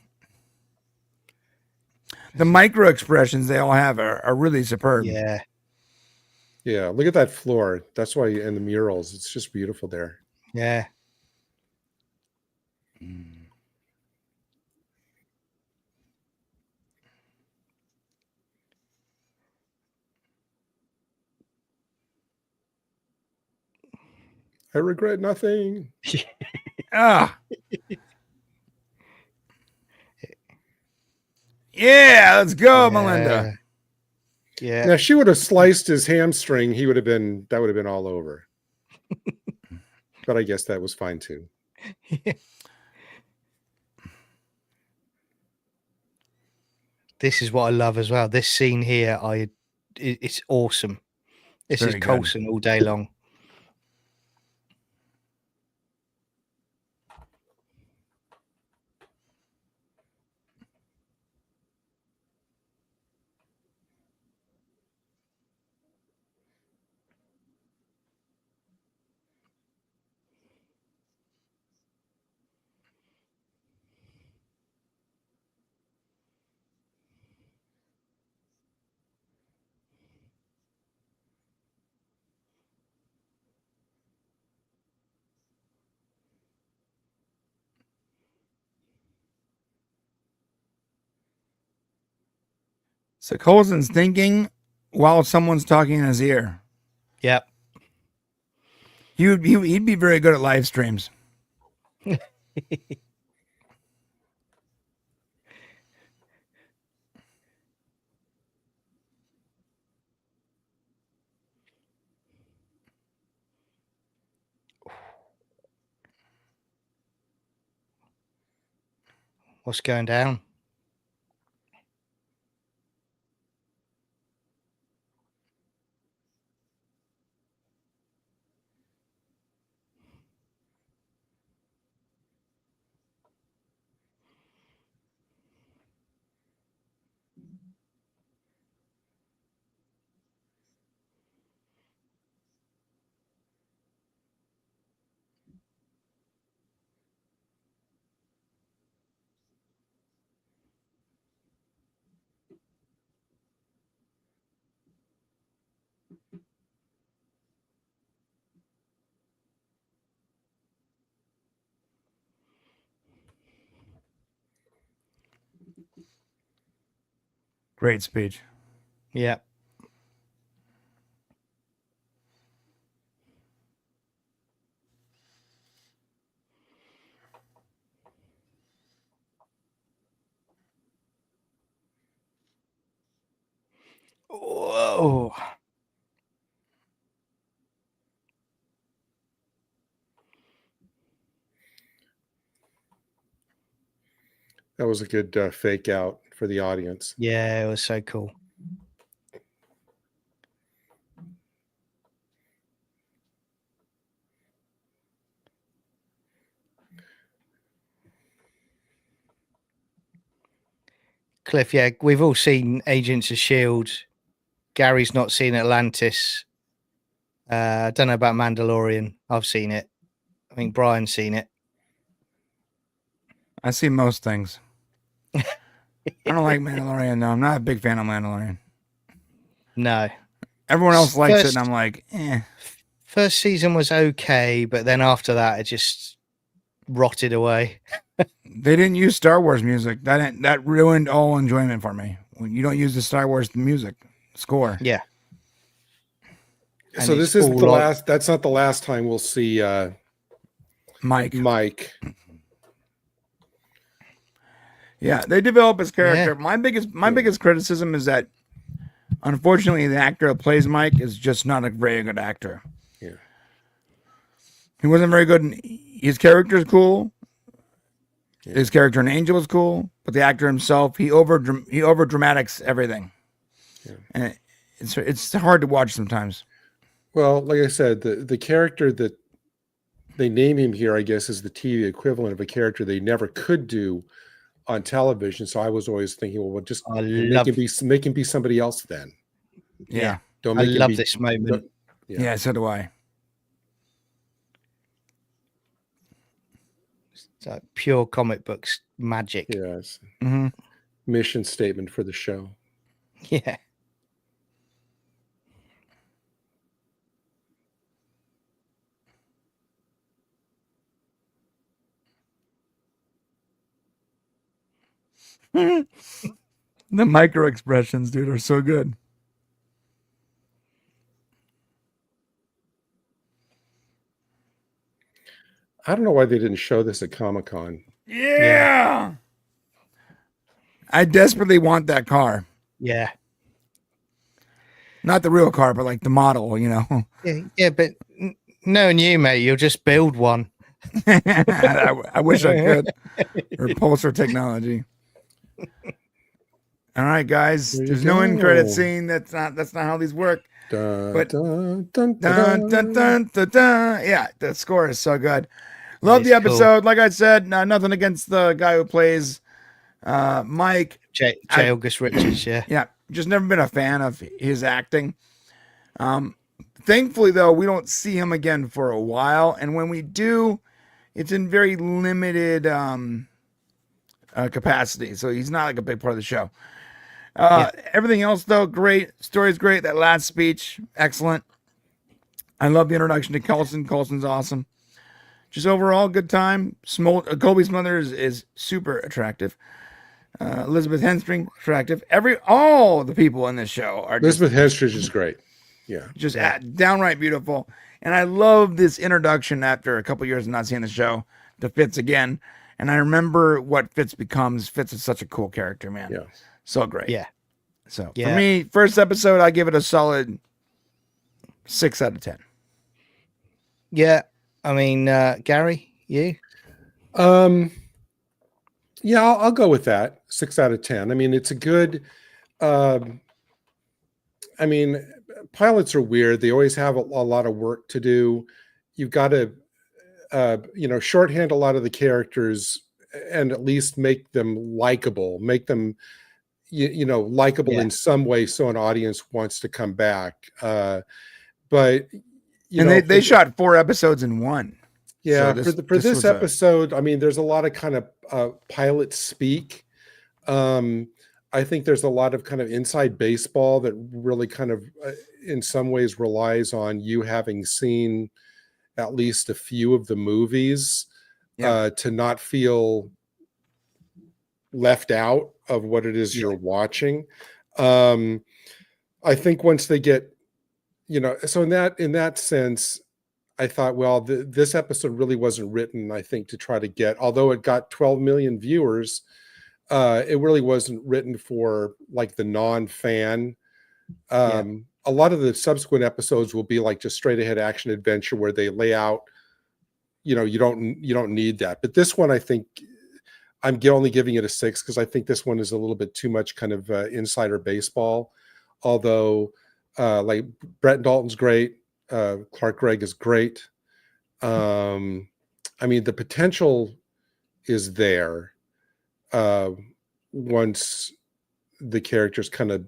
The micro expressions they all have are really superb. Yeah. Yeah, look at that floor. That's why, and the murals. It's just beautiful there. Yeah. I regret nothing. Ah. Yeah, let's go, Melinda. Yeah. Now, if she would have sliced his hamstring, that would have been all over. But I guess that was fine too. This is what I love as well. This scene here, it's awesome. This Very is good. Coulson all day long. So Coulson's thinking while someone's talking in his ear. Yep. He'd be very good at live streams. What's going down? Great speech. Yep. Whoa. That was a good fake out for the audience. Yeah, it was so cool. Cliff, yeah, we've all seen Agents of S.H.I.E.L.D. Gary's not seen Atlantis. I don't know about Mandalorian. I've seen it. I think Brian's seen it. I see most things. I don't like Mandalorian, though. I'm not a big fan of Mandalorian. No. Everyone else likes it, and I'm like, eh. First season was okay, but then after that, it just rotted away. They didn't use Star Wars music. That ruined all enjoyment for me. When you don't use the Star Wars music score. Yeah. And So it's this isn't all the like, last. That's not the last time we'll see Mike. Mike. Yeah, they develop his character. Yeah. My biggest criticism is that unfortunately the actor that plays Mike is just not a very good actor. Yeah. He wasn't very good. His character is cool. Yeah. His character in Angel is cool, but the actor himself, he over dramatics everything, and it's hard to watch sometimes. Well, like I said, the character that they name him here, I guess, is the TV equivalent of a character they never could do on television. So I was always thinking, well, just I make him be somebody else then. Yeah, Don't I make him love be, this moment. yeah, so do I. It's like pure comic books magic. Yes. Mm-hmm. Mission statement for the show. Yeah. The micro expressions, dude, are so good. I don't know why they didn't show this at Comic-Con. Yeah. I desperately want that car. Yeah. Not the real car, but like the model, you know. Yeah, but knowing you, mate, you'll just build one. I wish I could. Or Pulsar technology. All right, guys. There's no end credit scene. That's not how these work. Dun, But dun, dun, dun, dun, dun, dun, dun. Yeah, the score is so good. Love the It's cool. episode. Like I said, nothing against the guy who plays Mike. J. August Richards, yeah. Yeah, just never been a fan of his acting. Thankfully, though, we don't see him again for a while, and when we do, it's in very limited capacity. So he's not like a big part of the show. Everything else, though, great. Story's great. That last speech, excellent. I love the introduction to Coulson. Coulson's awesome. Just overall, good time. Colby Smothers is super attractive. Elizabeth Henstring, attractive. All the people in this show are Elizabeth Henstridge is great. Yeah. just downright beautiful. And I love this introduction after a couple years of not seeing the show to Fitz again. And I remember what Fitz becomes. Fitz is such a cool character, man. Yeah. So great. Yeah. So Yeah. for me, first episode, I give it a solid 6 out of 10. Yeah. I mean, Gary, you? Yeah, I'll go with that. 6 out of 10. I mean, it's a good. I mean, pilots are weird. They always have a lot of work to do. You've got to, shorthand a lot of the characters and at least make them likable. Make them, likable Yeah. in some way, so an audience wants to come back. But They shot 4 episodes in one. Yeah, So for this was episode, I mean, there's a lot of kind of pilot speak. I think there's a lot of kind of inside baseball that really kind of, in some ways, relies on you having seen at least a few of the movies to not feel left out of what it is you're watching. I think once they get, so in that sense, I thought, well, this episode really wasn't written, I think, to try to get, although it got 12 million viewers, it really wasn't written for like the non-fan. A lot of the subsequent episodes will be like just straight ahead action adventure where they lay out, you don't need that. But this one, I think I'm only giving it a 6 because I think this one is a little bit too much kind of insider baseball. Although like Brett Dalton's great. Clark Gregg is great. I mean, the potential is there once the characters kind of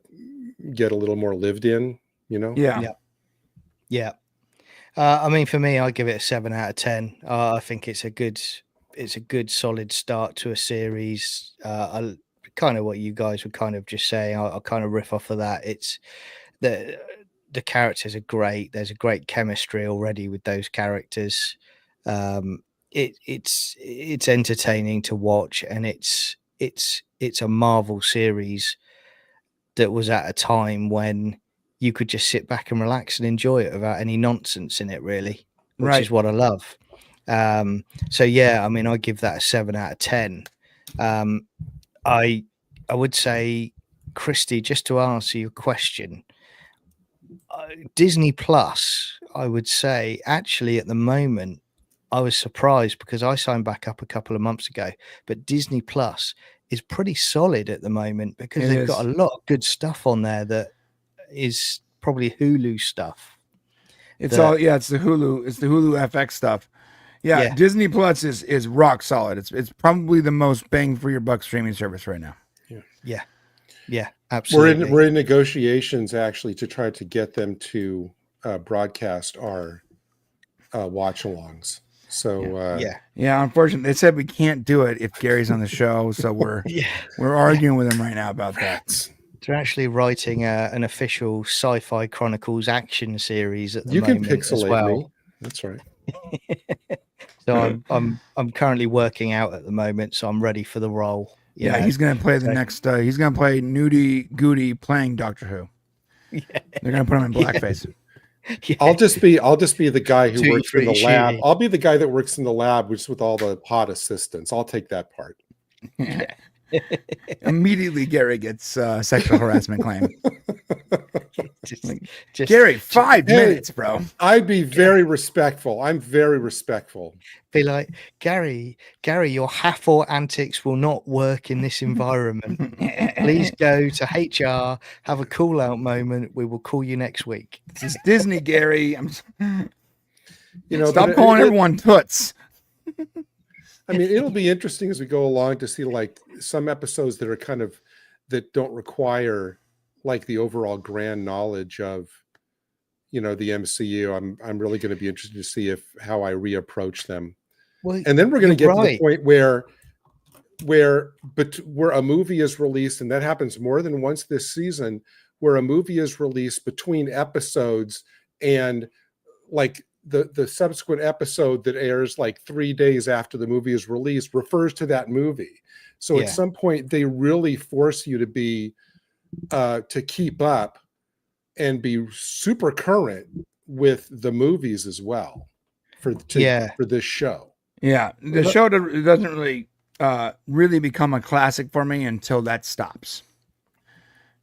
get a little more lived in, Yeah. I mean, for me, I give it a 7 out of 10. I think it's a good solid start to a series. Kind of what you guys were kind of just saying. I'll kind of riff off of that. It's the characters are great. There's a great chemistry already with those characters. it's entertaining to watch, and it's a Marvel series that was at a time when you could just sit back and relax and enjoy it without any nonsense in it, really, which Right. is what I love. So yeah, I mean, I give that a 7 out of 10. I would say, Christy, just to answer your question, Disney Plus, I would say, actually at the moment, I was surprised because I signed back up a couple of months ago, but Disney Plus is pretty solid at the moment because It they've is. got a lot of good stuff on there that is probably Hulu stuff. It's that- all it's the Hulu FX stuff. Yeah, Yeah. Disney Plus is rock solid. It's probably the most bang for your buck streaming service right now. Yeah, absolutely. We're in negotiations actually to try to get them to broadcast our watch-alongs. So Yeah, unfortunately, they said we can't do it if Gary's on the show, so we're arguing with him right now about that. They're actually writing an official Sci-Fi Chronicles action series at the you can moment as pixelate well. me. That's right. So I'm currently working out at the moment, so I'm ready for the role. you know. He's gonna play the next. He's gonna play Nudie Goody playing Doctor Who. Yeah. They're gonna put him in blackface. Yeah. I'll just be the guy who Tutti works in the frutti lab. shooty. I'll be the guy that works in the lab, which is with all the hot assistants. I'll take that part. Immediately, Gary gets sexual harassment claim. Just Gary, 5 Hey. minutes, bro. I'd be very respectful. I'm very respectful. be like, Gary, your Hathor antics will not work in this environment. Please go to HR, have a cool out moment. We will call you next week. This is Disney, Gary. Stop but calling everyone toots. I mean, it'll be interesting as we go along to see like some episodes that are kind of that don't require like the overall grand knowledge of the MCU. I'm really going to be interested to see how I reapproach them. Well, And then we're going to you're get to right. the point where a movie is released, and that happens more than once this season, where a movie is released between episodes, and like the subsequent episode that airs like 3 days after the movie is released refers to that movie. So Yeah. at some point they really force you to be to keep up and be super current with the movies as well for this show. Yeah, the show doesn't really become a classic for me until that stops.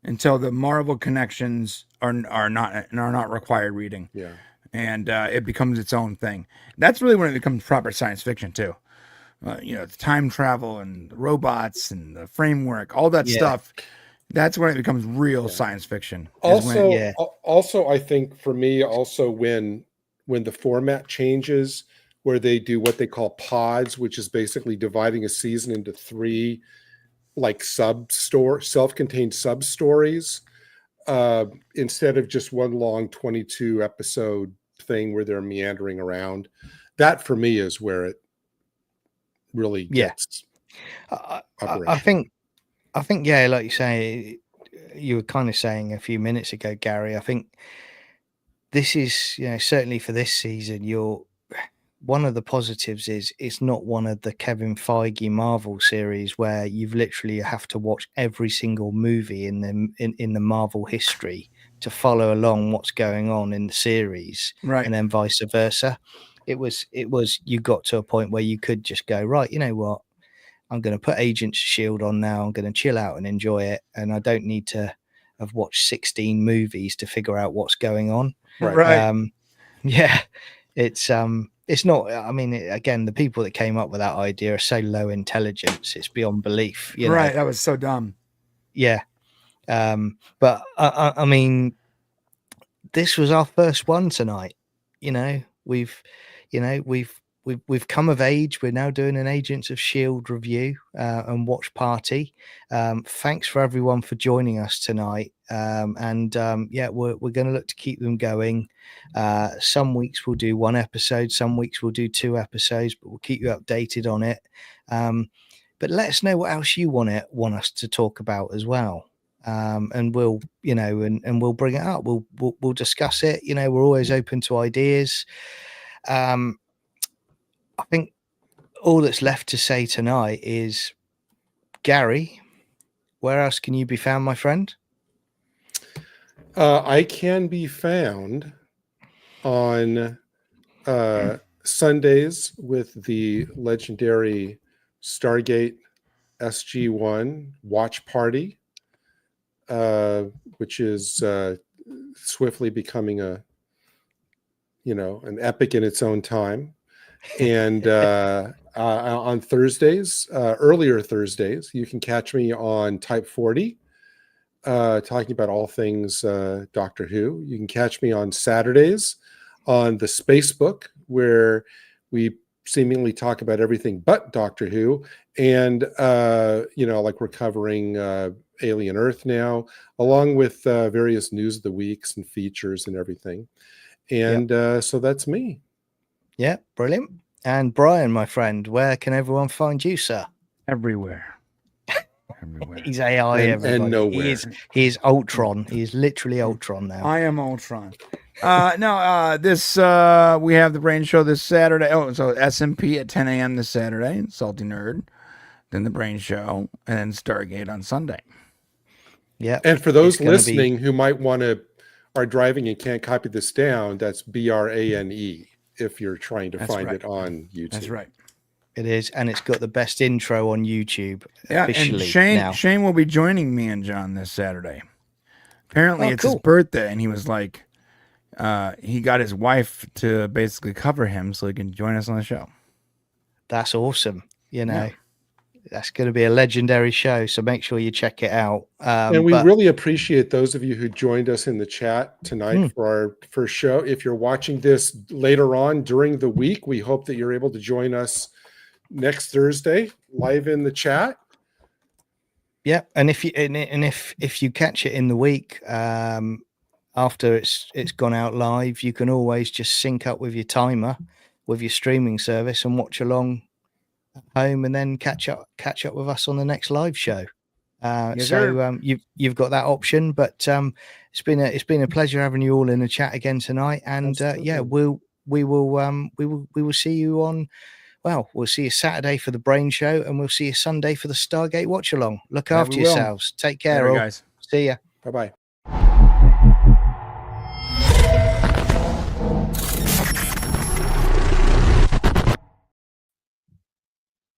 Until the Marvel connections are not required reading. Yeah. And it becomes its own thing. That's really when it becomes proper science fiction too. The time travel and the robots and the framework, all that stuff. That's when it becomes real science fiction. Also, I think for me, also when the format changes, where they do what they call pods, which is basically dividing a season into 3 like self-contained sub stories, instead of just one long 22 episode thing where they're meandering around. That for me is where it really gets I think like you say, you were kind of saying a few minutes ago, Gary, I think this is certainly for this season, one of the positives is it's not one of the Kevin Feige Marvel series where you've literally have to watch every single movie in the Marvel history to follow along what's going on in the series, right? And then vice versa. It was you got to a point where you could just go, right, you know what, I'm going to put Agents of S.H.I.E.L.D. on now. I'm going to chill out and enjoy it, and I don't need to have watched 16 movies to figure out what's going on. Right. It's not. I mean, again, the people that came up with that idea are so low intelligence; it's beyond belief. Right, that was so dumb. Yeah, but I mean, this was our first one tonight. We've come of age. We're now doing an Agents of S.H.I.E.L.D. review and watch party. Thanks for everyone for joining us tonight. We're going to look to keep them going. Some weeks we'll do 1 episode, some weeks we'll do 2 episodes, but we'll keep you updated on it. But let us know what else you want us to talk about as well. And we'll, and we'll bring it up. We'll discuss it. We're always open to ideas. I think all that's left to say tonight is, Gary, where else can you be found, my friend? I can be found on Sundays with the legendary Stargate SG-1 watch party, which is swiftly becoming an epic in its own time. And on Thursdays, earlier Thursdays, you can catch me on Type 40, talking about all things Doctor Who. You can catch me on Saturdays on the Spacebook, where we seemingly talk about everything but Doctor Who. And, like we're covering Alien Earth now, along with various news of the weeks and features and everything. And so that's me. Yeah, brilliant. And Brian, my friend, where can everyone find you, sir? Everywhere. Everywhere. He's AI, everybody. And nowhere. He is Ultron. He is literally Ultron now. I am Ultron. We have the Brain Show this Saturday. Oh, so SMP at 10 a.m. this Saturday, Salty Nerd. Then the Brain Show, and then Stargate on Sunday. Yeah. And for those listening who might are driving and can't copy this down, that's BRANE if you're trying to find it on YouTube. That's right. It is, and it's got the best intro on YouTube. Yeah, officially and Shane will be joining me and John this Saturday. Apparently, it's his birthday, and he was like, he got his wife to basically cover him so he can join us on the show. That's awesome. That's going to be a legendary show, so make sure you check it out. And we really appreciate those of you who joined us in the chat tonight for our first show. If you're watching this later on during the week, we hope that you're able to join us next Thursday live in the chat. Yeah, and if you catch it in the week after it's gone out live, you can always just sync up with your timer with your streaming service and watch along home, and then catch up with us on the next live show. You've got that option. But it's been a pleasure having you all in the chat again tonight. And we will see you on. Well, we'll see you Saturday for the Brain Show, and we'll see you Sunday for the Stargate Watch Along. Look after yourselves. Take care, all. Guys. See ya. Bye-bye.